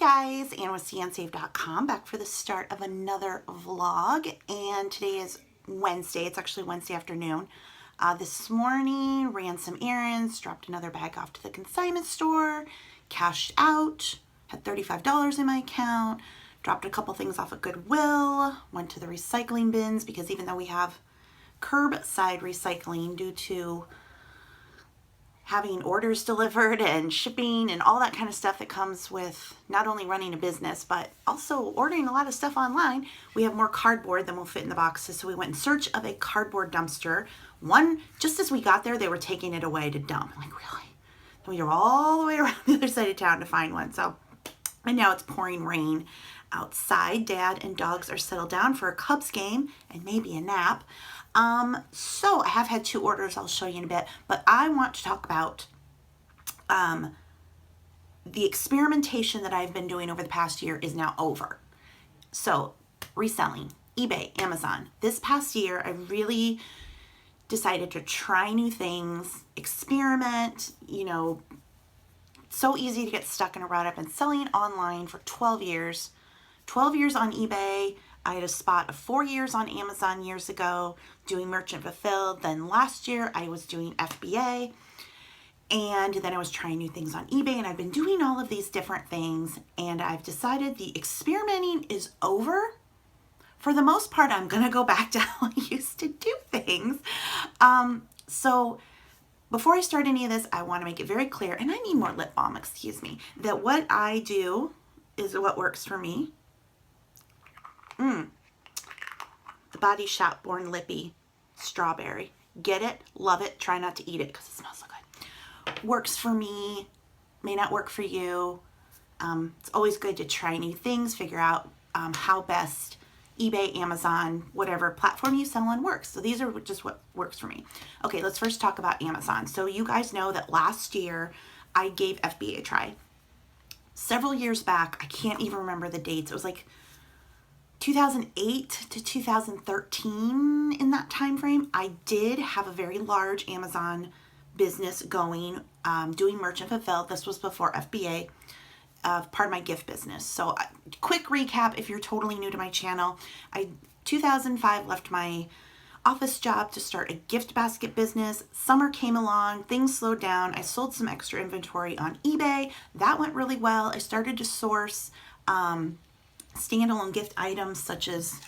guys, Anna with CNSave.com, back for the start of another vlog, and today is Wednesday. It's actually Wednesday afternoon. This morning, ran some errands, dropped another bag off to the consignment store, cashed out, had $35 in my account, dropped a couple things off at Goodwill, went to the recycling bins because even though we have curbside recycling due to having orders delivered and shipping and all that kind of stuff that comes with not only running a business but also ordering a lot of stuff online, we have more cardboard than will fit in the boxes. So we went in search of a cardboard dumpster. Just as we got there, they were taking it away to dump. I'm like, really? We drove all the way around the other side of town to find one. And now it's pouring rain outside. Dad and dogs are settled down for a Cubs game and maybe a nap. So I have had 2 orders I'll show you in a bit, but I want to talk about the experimentation that I've been doing over the past year is now over. So reselling, eBay, Amazon. This past year, I really decided to try new things, experiment, so easy to get stuck in a rut. I've been selling online for 12 years, 12 years on eBay. I had a spot of 4 years on Amazon years ago doing merchant fulfilled. Then last year I was doing FBA, and then I was trying new things on eBay, and I've been doing all of these different things, and I've decided the experimenting is over. For the most part, I'm gonna go back to how I used to do things. So before I start any of this, I want to make it very clear, and I need more lip balm, excuse me, that what I do is what works for me. The Body Shop Born Lippy Strawberry. Get it, love it, try not to eat it because it smells so good. Works for me, may not work for you. It's always good to try new things, figure out how best eBay, Amazon, whatever platform you sell on works. So these are just what works for me. Okay, let's first talk about Amazon. So you guys know that last year I gave FBA a try. Several years back, I can't even remember the dates. It was like 2008 to 2013, in that time frame. I did have a very large Amazon business going, doing merchant fulfilled. This was before FBA, part of my gift business. So quick recap if you're totally new to my channel. 2005 left my office job to start a gift basket business. Summer came along, things slowed down. I sold some extra inventory on eBay. That went really well. I started to source standalone gift items such as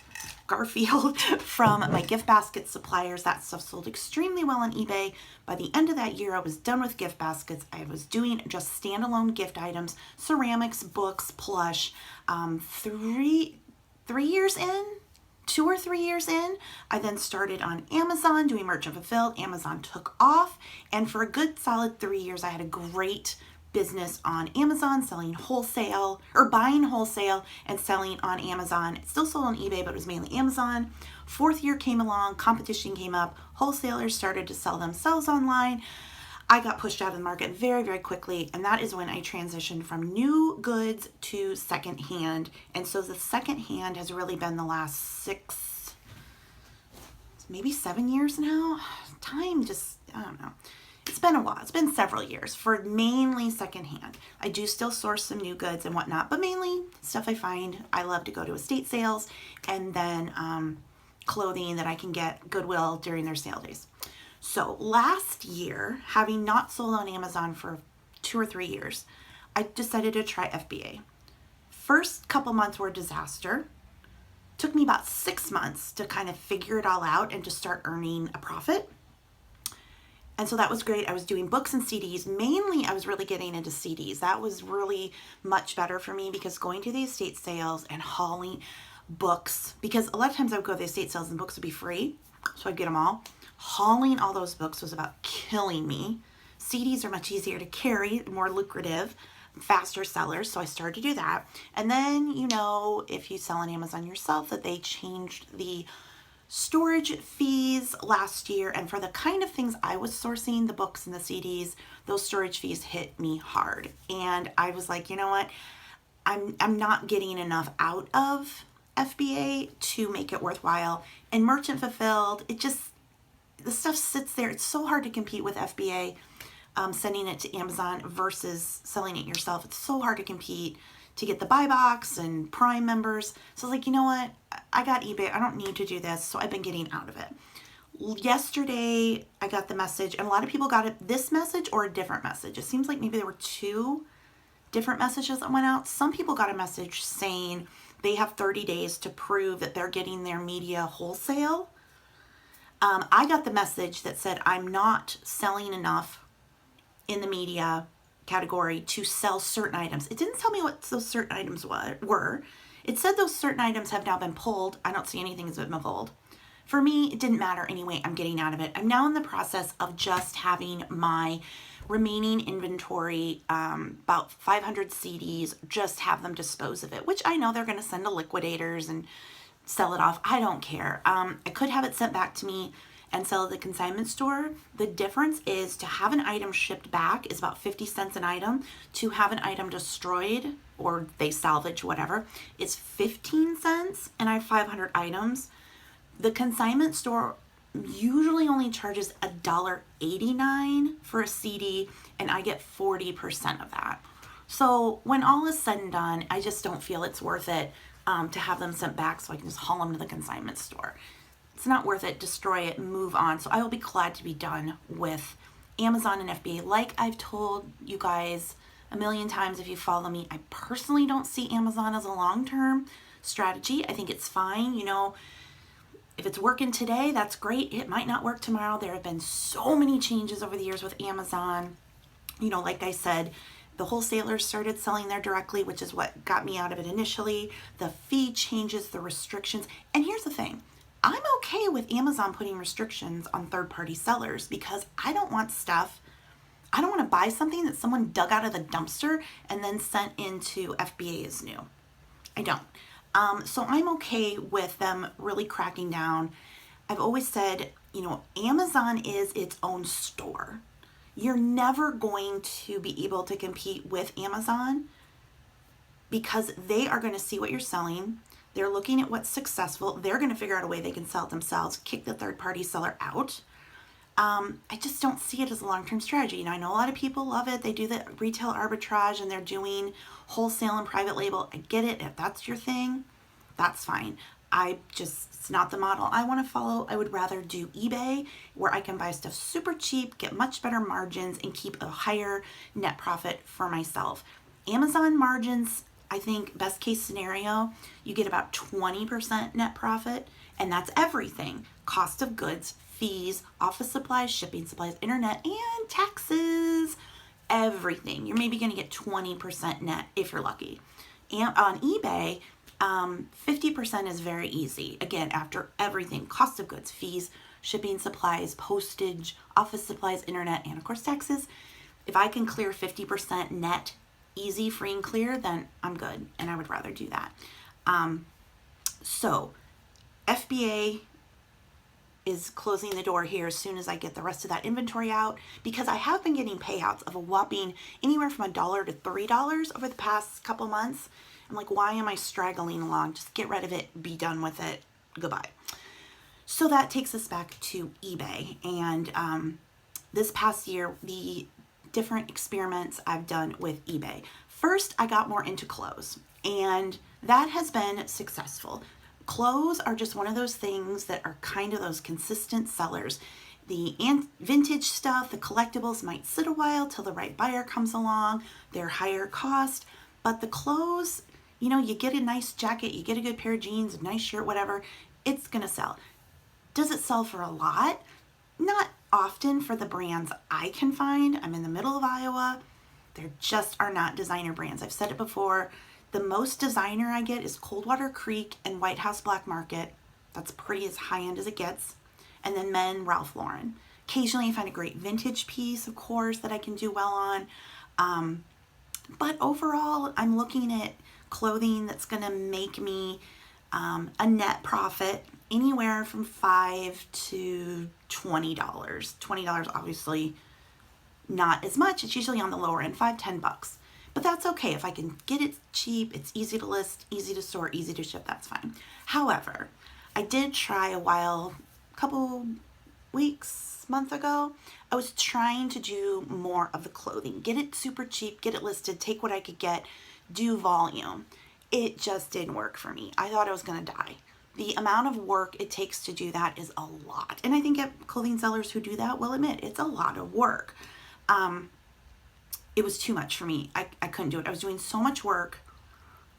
Garfield from my gift basket suppliers. That stuff sold extremely well on eBay. By the end of that year, I was done with gift baskets. I was doing just standalone gift items, ceramics, books, plush. 3 years in, 2 or 3 years in, I then started on Amazon doing merchant fulfilled. Amazon took off, and for a good solid 3 years, I had a great business on Amazon, selling wholesale or buying wholesale and selling on Amazon. It still sold on eBay, but it was mainly Amazon. 4th year came along, competition came up, wholesalers started to sell themselves online. I got pushed out of the market very, very quickly, and that is when I transitioned from new goods to secondhand. And so the secondhand has really been the last 6, maybe 7 years now. Time just, I don't know. It's been a while. It's been several years for mainly secondhand. I do still source some new goods and whatnot, but mainly stuff I find. I love to go to estate sales and then clothing that I can get Goodwill during their sale days. So last year, having not sold on Amazon for 2 or 3 years, I decided to try FBA. First couple months were a disaster. Took me about 6 months to kind of figure it all out and to start earning a profit. And so that was great. I was doing books and CDs. Mainly, I was really getting into CDs. That was really much better for me because going to the estate sales and hauling books, because a lot of times I would go to the estate sales and books would be free, so I'd get them all. Hauling all those books was about killing me. CDs are much easier to carry, more lucrative, faster sellers, so I started to do that. And then, if you sell on Amazon yourself, that they changed the storage fees last year, and for the kind of things I was sourcing, the books and the CDs, those storage fees hit me hard. And I was like, you know what? I'm not getting enough out of FBA to make it worthwhile. And merchant fulfilled, the stuff sits there. It's so hard to compete with FBA, sending it to Amazon versus selling it yourself. It's so hard to compete. to get the buy box and Prime members. So I was like, you know what? I got eBay. I don't need to do this. So I've been getting out of it. Yesterday, I got the message, and a lot of people got this message or a different message. It seems like maybe there were two different messages that went out. Some people got a message saying they have 30 days to prove that they're getting their media wholesale. I got the message that said I'm not selling enough in the media category to sell certain items. It didn't tell me what those certain items were. It said those certain items have now been pulled. I don't see anything that's been pulled. For me, it didn't matter anyway. I'm getting out of it. I'm now in the process of just having my remaining inventory, about 500 CDs, just have them dispose of it, which I know they're going to send to liquidators and sell it off. I don't care. I could have it sent back to me and sell at the consignment store. The difference is to have an item shipped back is about 50 cents an item. To have an item destroyed or they salvage, whatever, is 15 cents, and I have 500 items. The consignment store usually only charges $1.89 for a CD, and I get 40% of that. So when all is said and done, I just don't feel it's worth it to have them sent back so I can just haul them to the consignment store. It's not worth it. Destroy it and move on. So I will be glad to be done with Amazon and FBA. Like I've told you guys a million times, if you follow me, I personally don't see Amazon as a long-term strategy. I think it's fine. You know, if it's working today, that's great. It might not work tomorrow. There have been so many changes over the years with Amazon. You know, like I said, the wholesalers started selling there directly, which is what got me out of it initially. The fee changes, the restrictions. And here's the thing. I'm okay with Amazon putting restrictions on third-party sellers because I don't want to buy something that someone dug out of the dumpster and then sent into FBA as new. I don't. So I'm okay with them really cracking down. I've always said, you know, Amazon is its own store. You're never going to be able to compete with Amazon because they are going to see what you're selling. They're looking at what's successful. They're going to figure out a way they can sell it themselves, kick the third-party seller out. I just don't see it as a long-term strategy. You know, I know a lot of people love it. They do the retail arbitrage and they're doing wholesale and private label. I get it. If that's your thing, that's fine. It's not the model I want to follow. I would rather do eBay where I can buy stuff super cheap, get much better margins, and keep a higher net profit for myself. Amazon margins, I think best case scenario, you get about 20% net profit, and that's everything. Cost of goods, fees, office supplies, shipping supplies, internet, and taxes, everything. You're maybe going to get 20% net if you're lucky. And on eBay, 50% is very easy. Again, after everything, cost of goods, fees, shipping supplies, postage, office supplies, internet, and of course taxes. If I can clear 50% net, easy, free and clear, then I'm good. And I would rather do that. So FBA is closing the door here as soon as I get the rest of that inventory out, because I have been getting payouts of a whopping anywhere from $1 to $3 over the past couple months. I'm like, why am I straggling along? Just get rid of it, be done with it, goodbye. So that takes us back to eBay. And this past year, the different experiments I've done with eBay. First, I got more into clothes, and that has been successful. Clothes are just one of those things that are kind of those consistent sellers. The vintage stuff, the collectibles might sit a while till the right buyer comes along. They're higher cost, but the clothes, you know, you get a nice jacket, you get a good pair of jeans, a nice shirt, whatever, it's gonna sell. Does it sell for a lot? Not often for the brands I can find. I'm in the middle of Iowa. There just are not designer brands. I've said it before. The most designer I get is Coldwater Creek and White House Black Market. That's pretty as high end as it gets. And then men, Ralph Lauren. Occasionally I find a great vintage piece, of course, that I can do well on. But overall, I'm looking at clothing that's going to make me a net profit anywhere from $5 to $20. $20 obviously not as much. It's usually on the lower end, $5, $10. But that's okay. If I can get it cheap, it's easy to list, easy to store, easy to ship, that's fine. However, I did try a couple weeks, month ago, I was trying to do more of the clothing. Get it super cheap, get it listed, take what I could get, do volume. It just didn't work for me. I thought I was going to die. The amount of work it takes to do that is a lot. And I think clothing sellers who do that will admit it's a lot of work. It was too much for me. I couldn't do it. I was doing so much work.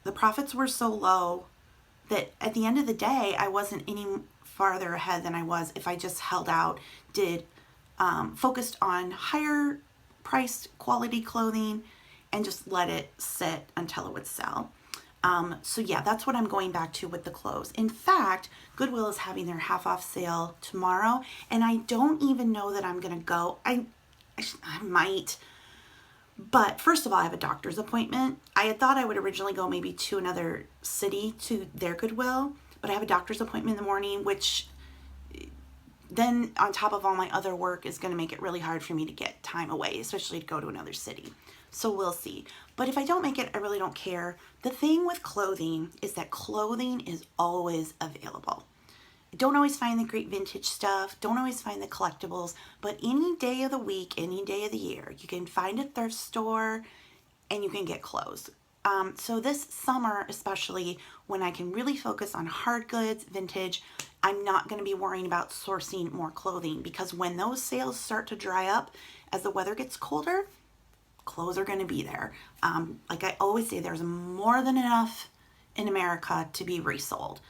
The profits were so low that at the end of the day, I wasn't any farther ahead than I was if I just held out, focused on higher priced quality clothing and just let it sit until it would sell. So yeah, that's what I'm going back to with the clothes. In fact, Goodwill is having their half off sale tomorrow, and I don't even know that I'm going to go. I might. But first of all, I have a doctor's appointment. I had thought I would originally go maybe to another city to their Goodwill, but I have a doctor's appointment in the morning, which then on top of all my other work is going to make it really hard for me to get time away, especially to go to another city. So we'll see. But if I don't make it, I really don't care. The thing with clothing is that clothing is always available. Don't always find the great vintage stuff, don't always find the collectibles, but any day of the week, any day of the year, you can find a thrift store and you can get clothes. So this summer, especially when I can really focus on hard goods, vintage, I'm not going to be worrying about sourcing more clothing, because when those sales start to dry up as the weather gets colder, clothes are going to be there. Like I always say, there's more than enough in America to be resold.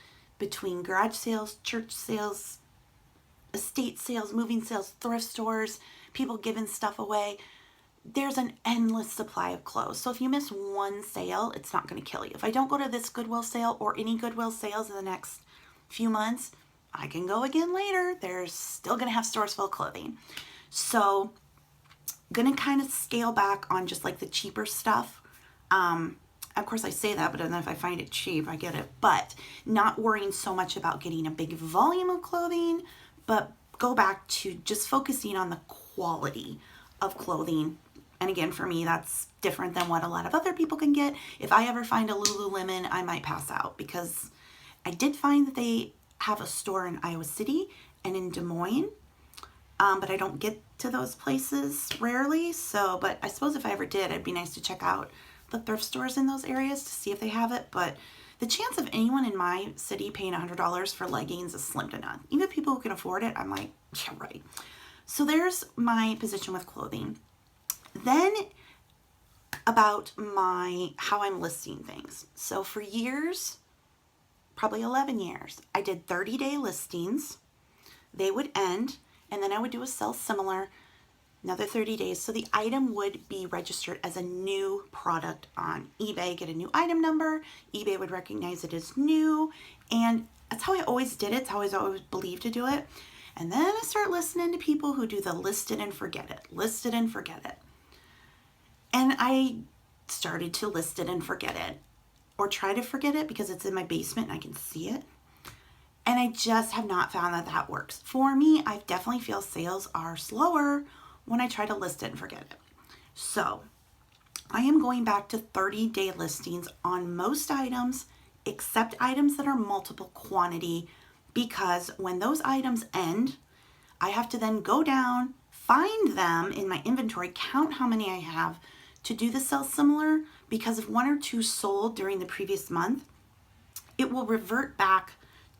Between garage sales, church sales, estate sales, moving sales, thrift stores, people giving stuff away, there's an endless supply of clothes. So if you miss one sale, it's not going to kill you. If I don't go to this Goodwill sale or any Goodwill sales in the next few months, I can go again later. There's still going to have stores full of clothing. So going to kind of scale back on just like the cheaper stuff. Of course, I say that, but then if I find it cheap, I get it. But not worrying so much about getting a big volume of clothing, but go back to just focusing on the quality of clothing. And again, for me, that's different than what a lot of other people can get. If I ever find a Lululemon, I might pass out, because I did find that they have a store in Iowa City and in Des Moines, but I don't get to those places rarely. So, but I suppose if I ever did, it'd be nice to check out the thrift stores in those areas to see if they have it. But the chance of anyone in my city paying $100 for leggings is slim to none. Even people who can afford it, I'm like, yeah, right. So there's my position with clothing. Then about how I'm listing things. So for years, probably 11 years, I did 30-day listings. They would end, and then I would do a sell similar, another 30 days. So the item would be registered as a new product on eBay, get a new item number. eBay would recognize it as new. And that's how I always did it. It's how I always believed to do it. And then I start listening to people who do the list it and forget it, list it and forget it. And I started to list it and forget it, or try to forget it, because it's in my basement and I can see it. And I just have not found that that works. For me, I definitely feel sales are slower when I try to list it and forget it. So I am going back to 30-day listings on most items, except items that are multiple quantity, because when those items end, I have to then go down, find them in my inventory, count how many I have to do the sell similar, because if one or two sold during the previous month, it will revert back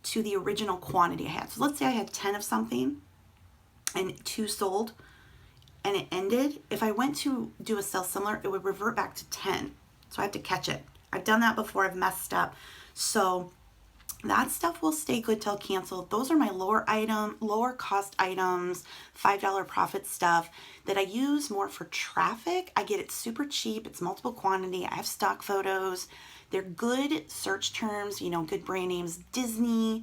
to the original quantity I had. So let's say I had 10 of something and 2 sold, and it ended. If I went to do a sell similar, it would revert back to 10. So I have to catch it. I've done that before. I've messed up. So that stuff will stay good till canceled. Those are my lower cost items, $5 profit stuff that I use more for traffic. I get it super cheap. It's multiple quantity. I have stock photos. They're good search terms, good brand names, Disney,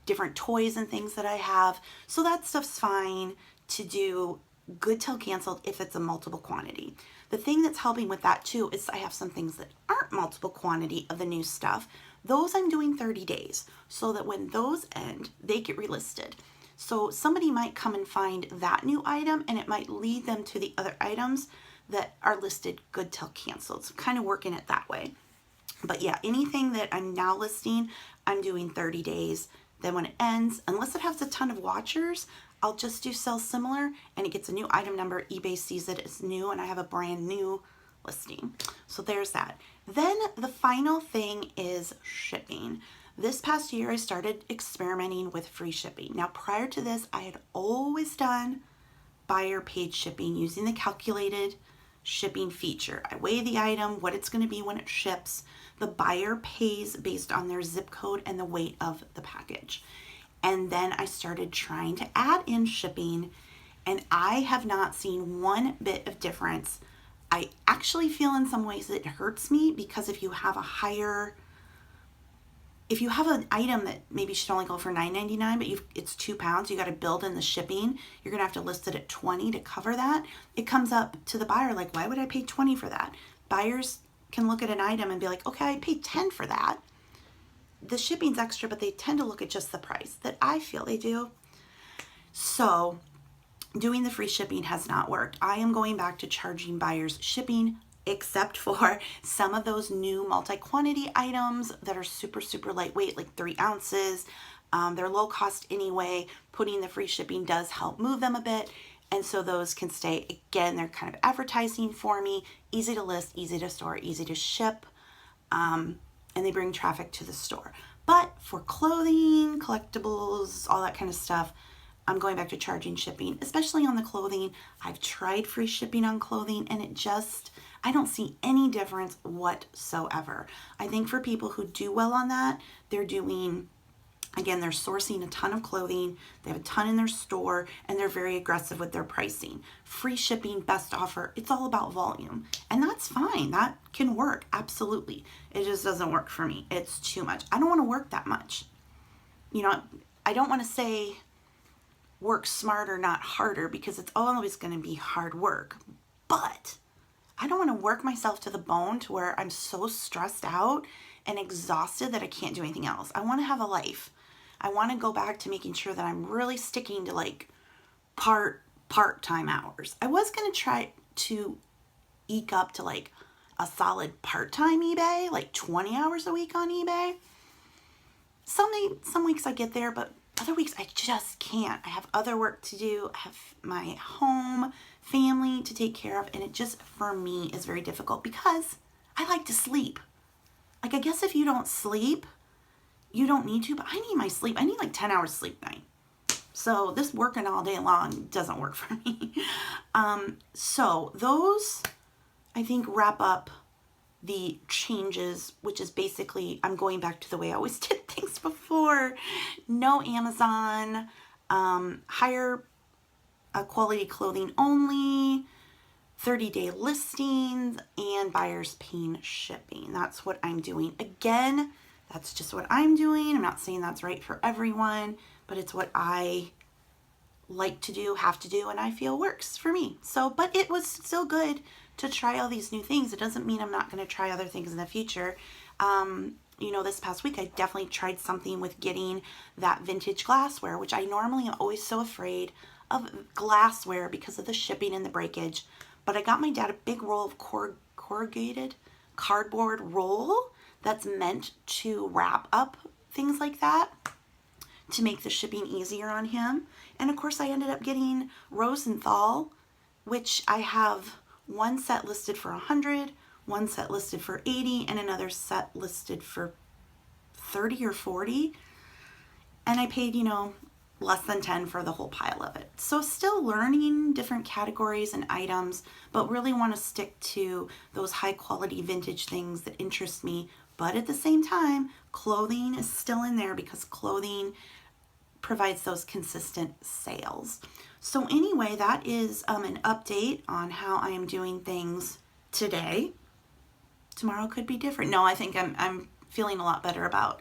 different toys and things that I have. So that stuff's fine to do, good till canceled if it's a multiple quantity. The thing that's helping with that too is I have some things that aren't multiple quantity of the new stuff. Those I'm doing 30 days so that when those end, they get relisted. So somebody might come and find that new item, and it might lead them to the other items that are listed good till canceled. So kind of working it that way. But yeah, anything that I'm now listing, I'm doing 30 days. Then when it ends, unless it has a ton of watchers, I'll just do sell similar, and it gets a new item number. eBay sees it as new, and I have a brand new listing. So there's that. Then the final thing is shipping. This past year, I started experimenting with free shipping. Now, prior to this, I had always done buyer paid shipping using the calculated shipping feature. I weigh the item, what it's going to be when it ships. The buyer pays based on their zip code and the weight of the package. And then I started trying to add in shipping, and I have not seen one bit of difference. I actually feel in some ways that it hurts me, because if you have an item that maybe should only go for $9.99, but it's 2 pounds, you got to build in the shipping, you're going to have to list it at $20 to cover that. It comes up to the buyer like, why would I pay $20 for that? Buyers can look at an item and be like, okay, I paid $10 for that. The shipping's extra, but they tend to look at just the price that I feel they do. So doing the free shipping has not worked. I am going back to charging buyers shipping, except for some of those new multi-quantity items that are super, super lightweight, like 3 ounces. They're low cost anyway. Putting the free shipping does help move them a bit. And so those can stay. Again, they're kind of advertising for me. Easy to list, easy to store, easy to ship. And they bring traffic to the store. But for clothing, collectibles, all that kind of stuff, I'm going back to charging shipping, especially on the clothing. I've tried free shipping on clothing, and I don't see any difference whatsoever. I think for people who do well on that, they're sourcing a ton of clothing, they have a ton in their store, and they're very aggressive with their pricing. Free shipping, best offer, it's all about volume. And that's fine. That can work, absolutely. It just doesn't work for me. It's too much. I don't want to work that much. I don't want to say work smarter, not harder, because it's always going to be hard work. But I don't want to work myself to the bone to where I'm so stressed out and exhausted that I can't do anything else. I want to have a life. I want to go back to making sure that I'm really sticking to like part-time hours. I was going to try to eke up to like a solid part-time eBay, like 20 hours a week on eBay. Some weeks I get there, but other weeks I just can't. I have other work to do. I have my home, family to take care of, and it just, for me, is very difficult because I like to sleep. Like, I guess if you don't sleep, you don't need to, but I need my sleep. I need like 10 hours sleep a night. So this working all day long doesn't work for me. So those, I think, wrap up the changes, which is basically I'm going back to the way I always did things before. No Amazon, higher quality clothing only, 30-day listings, and buyers paying shipping. That's what I'm doing. Again, that's just what I'm doing. I'm not saying that's right for everyone, but it's what I like to do, have to do, and I feel works for me. So, but it was still good to try all these new things. It doesn't mean I'm not going to try other things in the future. This past week, I definitely tried something with getting that vintage glassware, which I normally am always so afraid of glassware because of the shipping and the breakage. But I got my dad a big roll of corrugated cardboard roll that's meant to wrap up things like that to make the shipping easier on him. And of course, I ended up getting Rosenthal, which I have one set listed for $100, one set listed for $80, and another set listed for $30 or $40. And I paid, less than $10 for the whole pile of it. So still learning different categories and items, but really want to stick to those high quality vintage things that interest me. But at the same time, clothing is still in there because clothing provides those consistent sales. So anyway, that is an update on how I am doing things today. Tomorrow could be different. No, I think I'm feeling a lot better about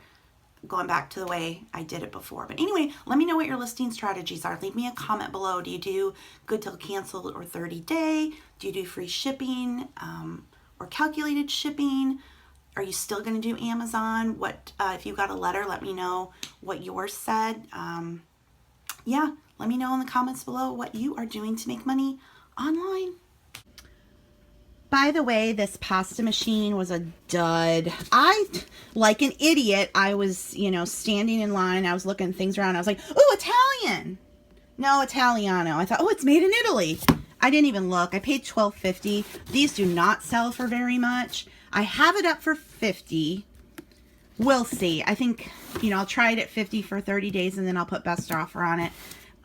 going back to the way I did it before. But anyway, let me know what your listing strategies are. Leave me a comment below. Do you do good till cancel or 30-day? Do you do free shipping or calculated shipping? Are you still going to do Amazon? What if you got a letter, let me know what yours said. Yeah, let me know in the comments below what you are doing to make money online. By the way, this pasta machine was a dud. Like an idiot, I was, standing in line. I was looking things around. I was like, oh, Italian. No, Italiano. I thought, oh, it's made in Italy. I didn't even look. I paid $12.50. These do not sell for very much. I have it up for $50. We'll see. I think, you know, I'll try it at $50 for 30 days and then I'll put best offer on it.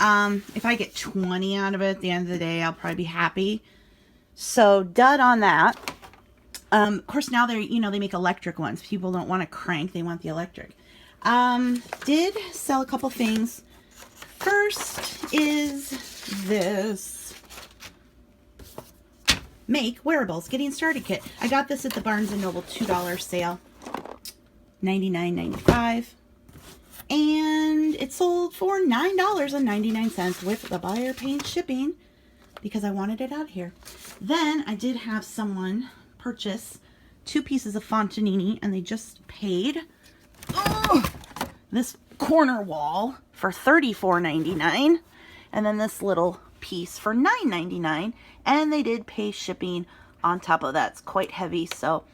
If I get 20 out of it at the end of the day, I'll probably be happy. So dud on that. Of course, now they're, you know, they make electric ones. People don't want a crank. They want the electric. Did sell a couple things. First is this Make Wearables Getting Started Kit. I got this at the Barnes & Noble $2 sale. $99.95. And it sold for $9.99 with the buyer paying shipping because I wanted it out here. Then I did have someone purchase 2 pieces of Fontanini and they just paid this corner wall for $34.99 and then this little piece for $9.99, and they did pay shipping on top of that. It's quite heavy. So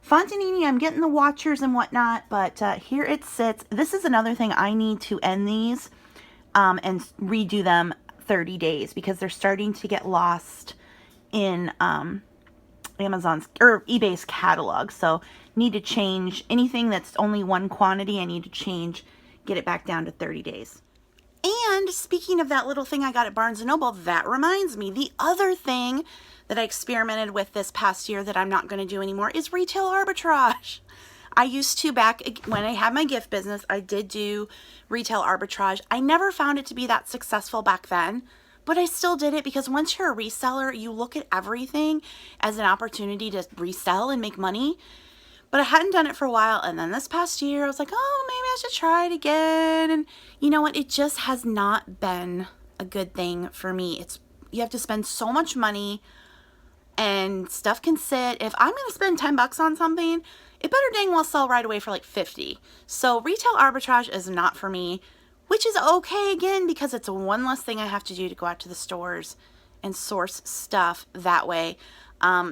Fontanini, I'm getting the watchers and whatnot, but here it sits. This is another thing I need to end these and redo them 30 days because they're starting to get lost in Amazon's or eBay's catalog. So need to change anything that's only one quantity. I need to change, get it back down to 30 days. And speaking of that little thing I got at Barnes & Noble, that reminds me, the other thing that I experimented with this past year that I'm not going to do anymore is retail arbitrage. I used to, back when I had my gift business, I did do retail arbitrage. I never found it to be that successful back then, but I still did it because once you're a reseller, you look at everything as an opportunity to resell and make money. But I hadn't done it for a while, and then this past year, I was like, oh, maybe I should try it again. And you know what? It just has not been a good thing for me. You have to spend so much money, and stuff can sit. If I'm going to spend $10 on something, it better dang well sell right away for like $50. So retail arbitrage is not for me, which is okay again because it's one less thing I have to do to go out to the stores and source stuff that way.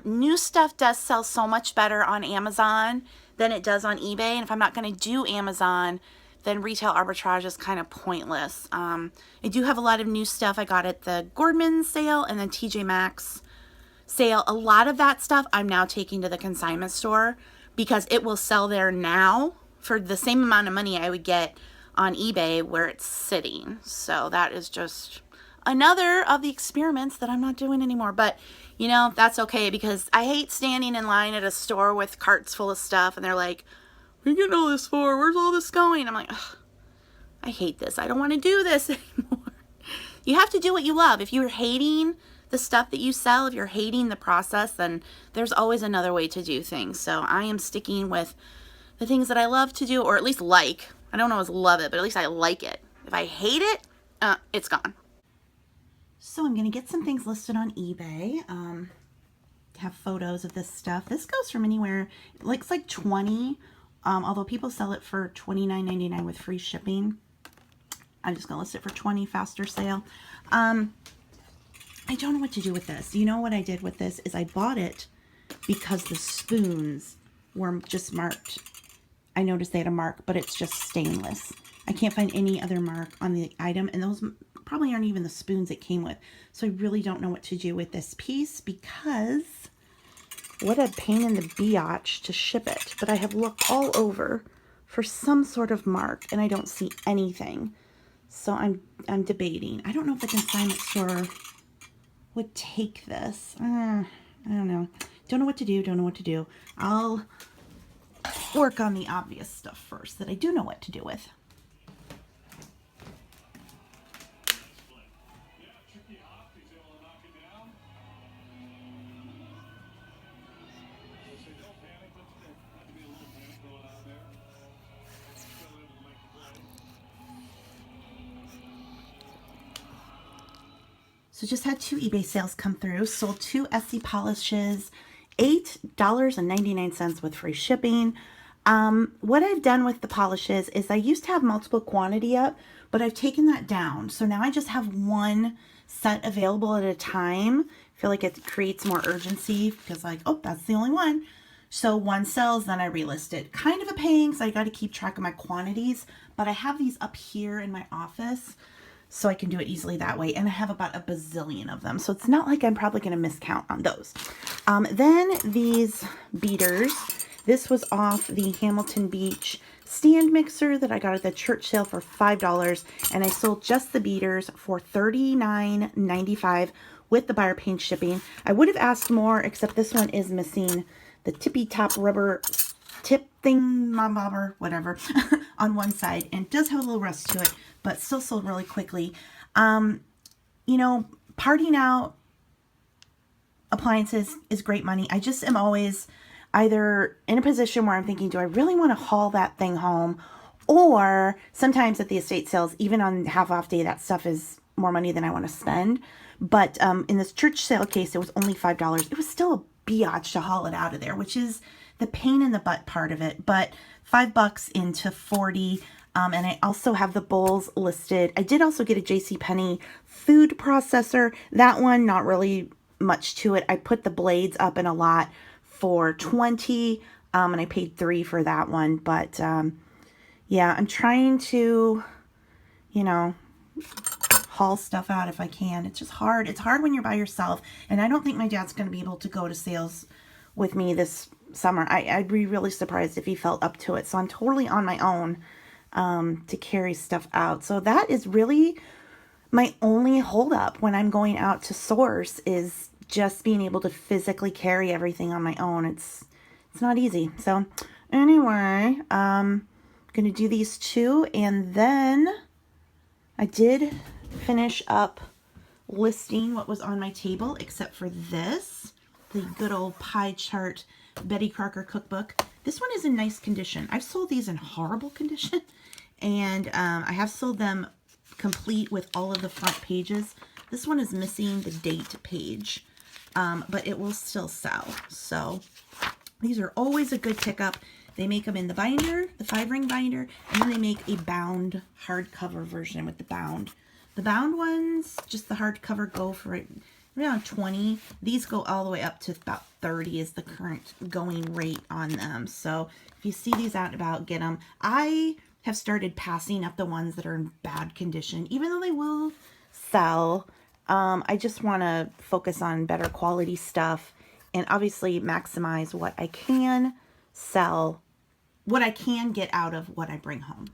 New stuff does sell so much better on Amazon than it does on eBay. And if I'm not going to do Amazon, then retail arbitrage is kind of pointless. I do have a lot of new stuff I got at the Gordman sale and then TJ Maxx sale. A lot of that stuff I'm now taking to the consignment store because it will sell there now for the same amount of money I would get on eBay where it's sitting. So that is just another of the experiments that I'm not doing anymore. But you know, that's okay because I hate standing in line at a store with carts full of stuff and they're like, what are you getting all this for? Where's all this going? I'm like, ugh, I hate this. I don't want to do this anymore. You have to do what you love. If you're hating the stuff that you sell, if you're hating the process, then there's always another way to do things. So I am sticking with the things that I love to do, or at least like. I don't always love it, but at least I like it. If I hate it, it's gone. So I'm going to get some things listed on eBay. Have photos of this stuff. This goes from anywhere, it looks like 20, although people sell it for $29.99 with free shipping. I'm just going to list it for 20, faster sale. I don't know what to do with this. You know what I did with this is I bought it because the spoons were just marked. I noticed they had a mark, but it's just stainless. I can't find any other mark on the item, and those probably aren't even the spoons it came with. So I really don't know what to do with this piece because what a pain in the biatch to ship it. But I have looked all over for some sort of mark and I don't see anything. So I'm debating. I don't know if the consignment store would take this. I don't know. Don't know what to do. Don't know what to do. I'll work on the obvious stuff first that I do know what to do with. So just had 2 eBay sales come through. Sold 2 Essie polishes, $8.99 with free shipping. What I've done with the polishes is I used to have multiple quantity up, but I've taken that down. So now I just have one set available at a time. I feel like it creates more urgency because like, oh, that's the only one. So one sells, then I relist it. Kind of a pain because I got to keep track of my quantities, but I have these up here in my office so I can do it easily that way. And I have about a bazillion of them, so it's not like I'm probably going to miscount on those. Then these beaters. This was off the Hamilton Beach stand mixer that I got at the church sale for $5, and I sold just the beaters for $39.95 with the buyer paid shipping. I would have asked more, except this one is missing the tippy top rubber tip thing, bobber, whatever, on one side, and it does have a little rust to it, but still sold really quickly. You know, parting out appliances is great money. I just am always either in a position where I'm thinking, do I really want to haul that thing home? Or sometimes at the estate sales, even on half off day, that stuff is more money than I want to spend. But in this church sale case, it was only $5. It was still a biatch to haul it out of there, which is the pain in the butt part of it. But $5 into 40. And I also have the bowls listed. I did also get a JCPenney food processor. That one, not really much to it. I put the blades up in a lot for $20, and I paid $3 for that one. But yeah, I'm trying to, you know, haul stuff out if I can. It's just hard. It's hard when you're by yourself, and I don't think my dad's going to be able to go to sales with me this summer. I'd be really surprised if he felt up to it. So I'm totally on my own to carry stuff out. So that is really my only holdup when I'm going out to source, is just being able to physically carry everything on my own. It's not easy. So anyway, I'm going to do these two, and then I did finish up listing what was on my table, except for this, the good old pie chart Betty Crocker cookbook. This one is in nice condition. I've sold these in horrible condition, and I have sold them complete with all of the front pages. This one is missing the date page, but it will still sell. So these are always a good pickup. They make them in the binder, the 5-ring binder, and then they make a bound hardcover version with the bound. The bound ones, just the hardcover, go for around $20. These go all the way up to about $30 is the current going rate on them. So if you see these out and about, get them. I have started passing up the ones that are in bad condition, even though they will sell. I just want to focus on better quality stuff and obviously maximize what I can sell, what I can get out of what I bring home.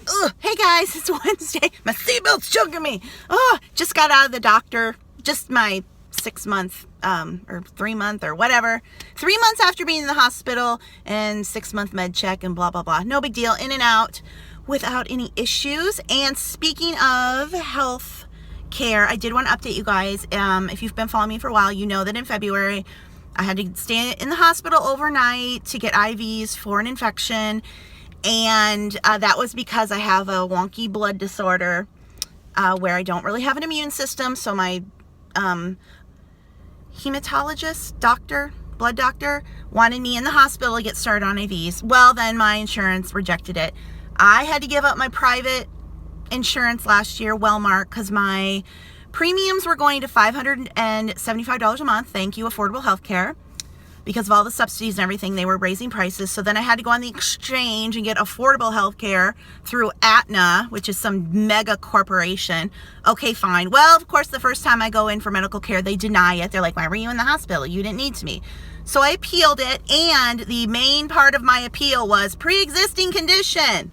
Ugh, hey guys, it's Wednesday. My seatbelt's choking me. Oh, just got out of the doctor. Just my 6-month or 3-month or whatever. 3 months after being in the hospital, and 6-month med check and blah, blah, blah. No big deal. In and out without any issues. And speaking of health care, I did want to update you guys. If you've been following me for a while, you know that in February I had to stay in the hospital overnight to get IVs for an infection. And that was because I have a wonky blood disorder where I don't really have an immune system. So my hematologist, blood doctor, wanted me in the hospital to get started on IVs. Well, then my insurance rejected it. I had to give up my private insurance last year, Wellmark, because my premiums were going to $575 a month. Thank you, Affordable Health Care. Because of all the subsidies and everything, they were raising prices. So then I had to go on the exchange and get affordable health care through Aetna, which is some mega corporation. Okay, fine. Well, of course, the first time I go in for medical care, they deny it. They're like, why were you in the hospital? You didn't need me. So I appealed it, and the main part of my appeal was pre-existing condition.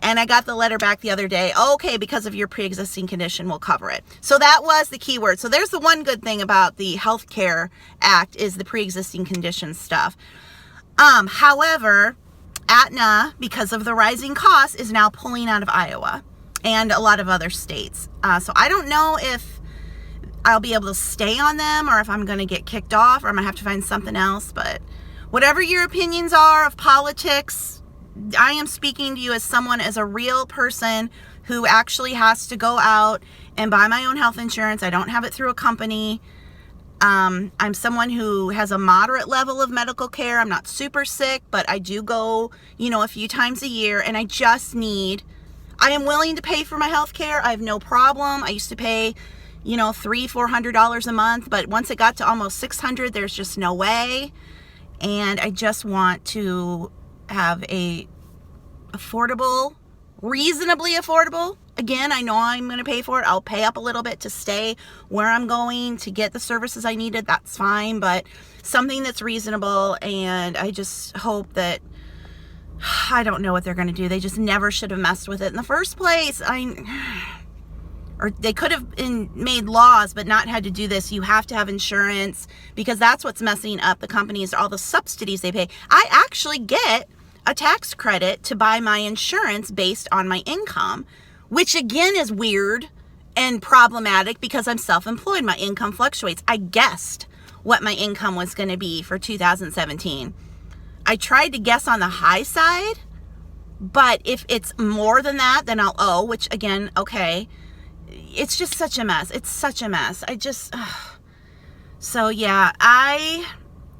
And I got the letter back the other day. Okay, because of your pre-existing condition, we'll cover it. So that was the key word. So there's the one good thing about the Health Care Act, is the pre-existing condition stuff. However, Aetna, because of the rising costs, is now pulling out of Iowa and a lot of other states. So I don't know if I'll be able to stay on them, or if I'm going to get kicked off, or I'm going to have to find something else. But whatever your opinions are of politics, I am speaking to you as someone, as a real person who actually has to go out and buy my own health insurance. I don't have it through a company. I'm someone who has a moderate level of medical care. I'm not super sick, but I do go, a few times a year, and I am willing to pay for my health care. I have no problem. I used to pay, $300-400 a month, but once it got to almost $600, there's just no way. And I just want to have a affordable, reasonably affordable again, I know I'm going to pay for it. I'll pay up a little bit to stay where I'm going to get the services I needed. That's fine, but something that's reasonable. And I just hope that, I don't know what they're going to do. They just never should have messed with it in the first place. Or they could have made laws but not had to do this. You have to have insurance, because that's what's messing up the companies, all the subsidies they pay. I actually get a tax credit to buy my insurance based on my income, which again is weird and problematic because I'm self-employed. My income fluctuates. I guessed what my income was going to be for 2017. I tried to guess on the high side, but if it's more than that, then I'll owe, which again, okay. It's just such a mess. It's such a mess. So yeah,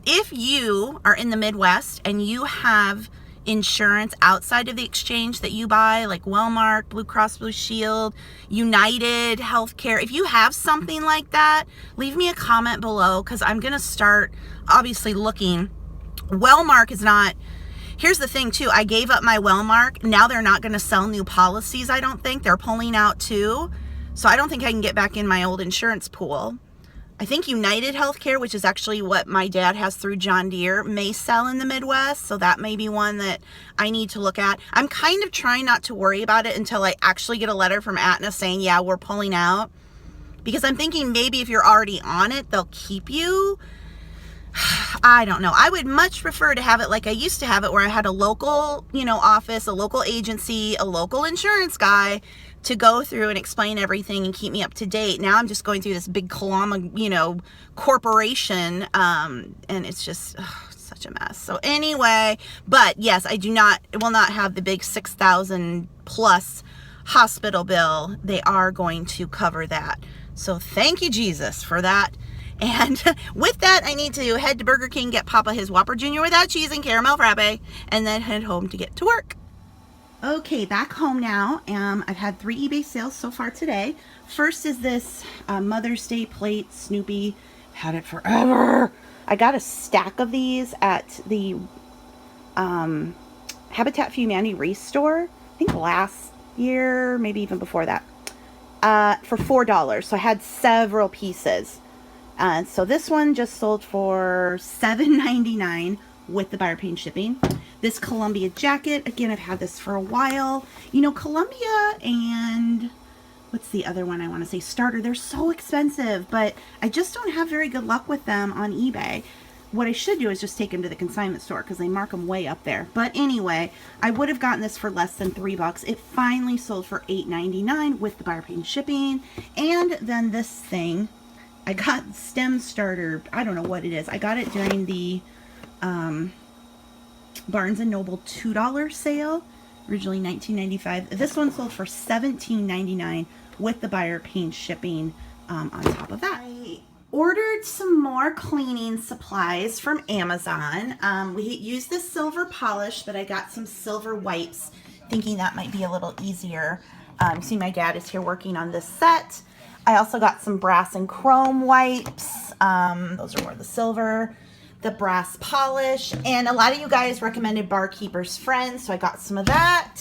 if you are in the Midwest and you have insurance outside of the exchange that you buy, like Wellmark, Blue Cross Blue Shield, United Healthcare, if you have something like that, leave me a comment below, because I'm going to start obviously looking. Wellmark is not, here's the thing too, I gave up my Wellmark. Now they're not going to sell new policies, I don't think. They're pulling out too. So I don't think I can get back in my old insurance pool. I think United Healthcare, which is actually what my dad has through John Deere, may sell in the Midwest. So that may be one that I need to look at. I'm kind of trying not to worry about it until I actually get a letter from Aetna saying, yeah, we're pulling out. Because I'm thinking maybe if you're already on it, they'll keep you. I don't know. I would much prefer to have it like I used to have it, where I had a local, office, a local agency, a local insurance guy to go through and explain everything and keep me up to date. Now I'm just going through this big corporation, and it's just such a mess. So anyway, but yes, I will not have the big 6,000 plus hospital bill. They are going to cover that. So thank you, Jesus, for that. And with that, I need to head to Burger King, get Papa his Whopper Jr. without cheese and caramel frappe, and then head home to get to work. Okay, back home now. I've had 3 eBay sales so far today. First is this Mother's Day plate, Snoopy. Had it forever. I got a stack of these at the Habitat for Humanity Race store, I think last year, maybe even before that, for $4. So I had several pieces. So this one just sold for $7.99 with the buyer paying shipping. This Columbia jacket, again, I've had this for a while. Columbia and what's the other one I want to say? Starter. They're so expensive, but I just don't have very good luck with them on eBay. What I should do is just take them to the consignment store because they mark them way up there. But anyway, I would have gotten this for less than $3. It finally sold for $8.99 with the buyer paying shipping. And then this thing, I got stem starter. I don't know what it is. I got it during the Barnes & Noble $2 sale, originally $19.95. This one sold for $17.99 with the buyer paying shipping on top of that. I ordered some more cleaning supplies from Amazon. We used this silver polish, but I got some silver wipes, thinking that might be a little easier. See, my dad is here working on this set. I also got some brass and chrome wipes. Those are more the silver. The brass polish, and a lot of you guys recommended Barkeeper's Friends, so I got some of that.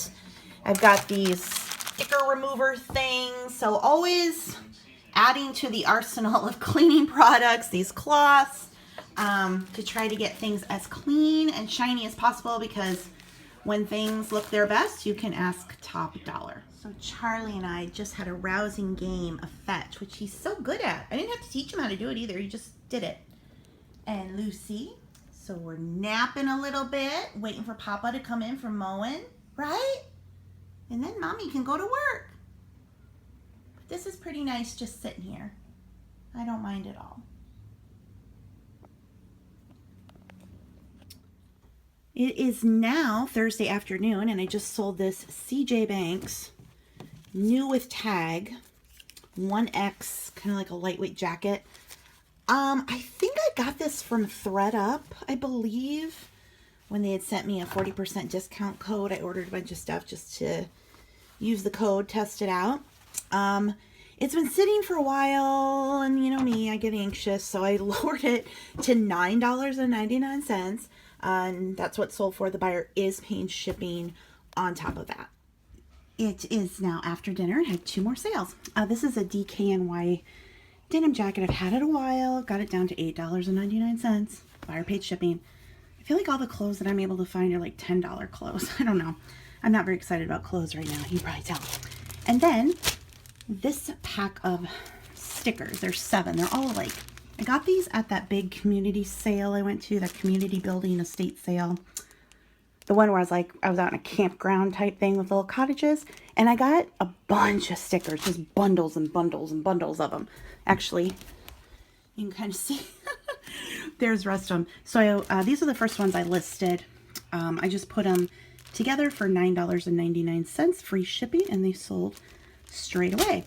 I've got these sticker remover things, so always adding to the arsenal of cleaning products, these cloths, to try to get things as clean and shiny as possible, because when things look their best, you can ask top dollar. So Charlie and I just had a rousing game of fetch, which he's so good at. I didn't have to teach him how to do it either, he just did it. And Lucy, so we're napping a little bit, waiting for Papa to come in from mowing, right? And then Mommy can go to work. But this is pretty nice just sitting here. I don't mind at all. It is now Thursday afternoon, and I just sold this CJ Banks new with tag 1X, kind of like a lightweight jacket. I think I got this from ThredUp, I believe, when they had sent me a 40% discount code. I ordered a bunch of stuff just to use the code, test it out. It's been sitting for a while, and you know me, I get anxious, so I lowered it to $9.99, and that's what it sold for. The buyer is paying shipping on top of that. It is now after dinner. I had 2 more sales. This is a DKNY denim jacket. I've had it a while. Got it down to $8.99. Buyer paid shipping. I feel like all the clothes that I'm able to find are like $10 clothes. I don't know. I'm not very excited about clothes right now. You can probably tell. And then this pack of stickers. There's 7. They're all like, I got these at that big community sale I went to, that community building estate sale. The one where I was out in a campground type thing with little cottages. And I got a bunch of stickers, just bundles and bundles and bundles of them. Actually, you can kind of see. There's the rest of them. So these are the first ones I listed. I just put them together for $9.99, free shipping, and they sold straight away.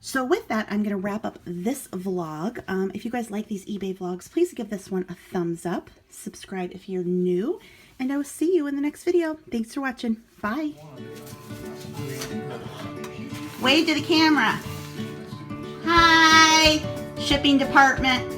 So with that, I'm going to wrap up this vlog. If you guys like these eBay vlogs, please give this one a thumbs up. Subscribe if you're new. And I will see you in the next video. Thanks for watching. Bye. Wave to the camera. Hi, shipping department.